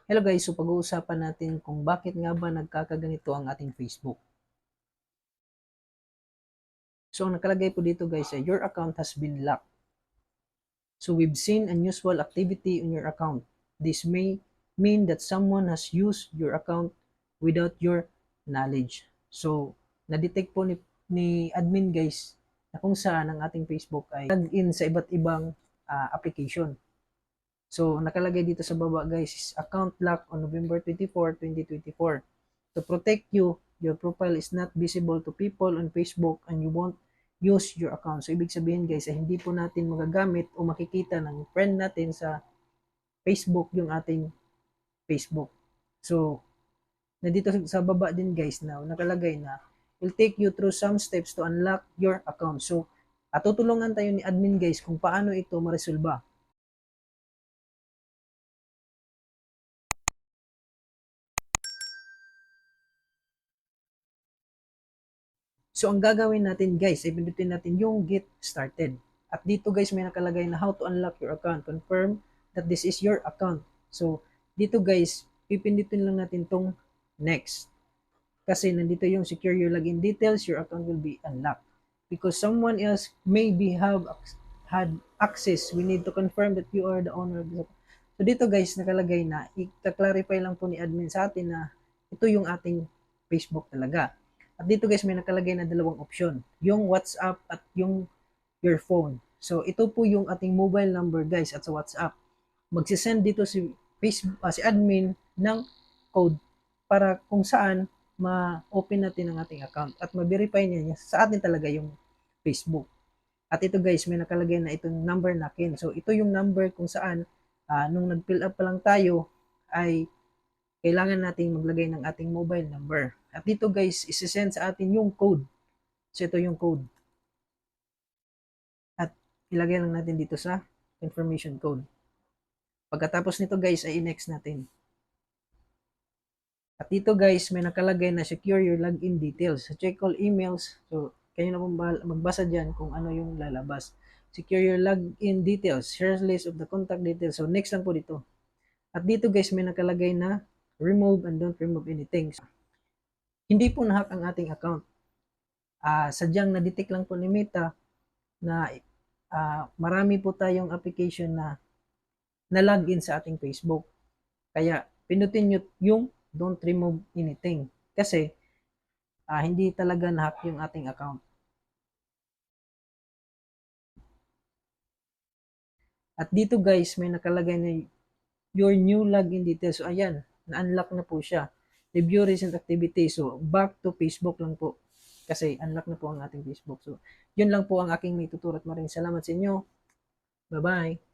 Hello guys, so pag-uusapan natin kung bakit nga ba nagkakaganito ang ating Facebook. So ang nakalagay po dito guys ay your account has been locked. So we've seen unusual activity on your account. This may mean that someone has used your account without your knowledge. So na-detect po ni admin guys na kung saan ang ating Facebook ay log-in sa iba't ibang application. So nakalagay dito sa baba guys is account lock on November 24, 2024. To protect you, your profile is not visible to people on Facebook and you won't use your account. So ibig sabihin guys ay hindi po natin magagamit o makikita ng friend natin sa Facebook yung ating Facebook. So nandito sa baba din guys na nakalagay na will take you through some steps to unlock your account. So tutulungan tayo ni admin guys kung paano ito maresolba. So, ang gagawin natin guys, ay pindutin natin yung get started. At dito guys, may nakalagay na how to unlock your account. Confirm that this is your account. So, dito guys, pipindutin lang natin tong next. Kasi nandito yung secure your login details, your account will be unlocked. Because someone else maybe have had access, we need to confirm that you are the owner of the account. So, dito guys, nakalagay na, i-clarify lang po ni admin sa atin na ito yung ating Facebook talaga. At dito guys, may nakalagay na dalawang option. Yung WhatsApp at yung your phone. So, ito po yung ating mobile number guys at sa WhatsApp. Magsisend dito si Facebook, si admin ng code para kung saan ma-open natin ang ating account at ma-verify niya sa atin talaga yung Facebook. At ito guys, may nakalagay na itong number natin. So, ito yung number kung saan nung nag-fill up pa lang tayo ay kailangan nating maglagay ng ating mobile number. At dito guys, isi-send sa atin yung code. So ito yung code. At ilagay lang natin dito sa confirmation code. Pagkatapos nito guys, ay i-next natin. At dito guys, may nakalagay na secure your login details. So check all emails. So kayo na pong magbasa dyan kung ano yung lalabas. Secure your login details. Share list of the contact details. So next lang po dito. At dito guys, may nakalagay na remove and don't remove anything. So, hindi po nahack ang ating account. Sadyang na-detect lang po ni Meta na marami po tayong application na na-login sa ating Facebook. Kaya pindutin nyo yung don't remove anything kasi hindi talaga na-hack yung ating account. At dito guys, may nakalagay na your new login details. So ayan, na-unlock na po siya. Review recent activity. So back to Facebook lang po. Kasi unlock na po ang ating Facebook. So yun lang po ang aking may tuturo at maraming salamat sa inyo. Bye-bye.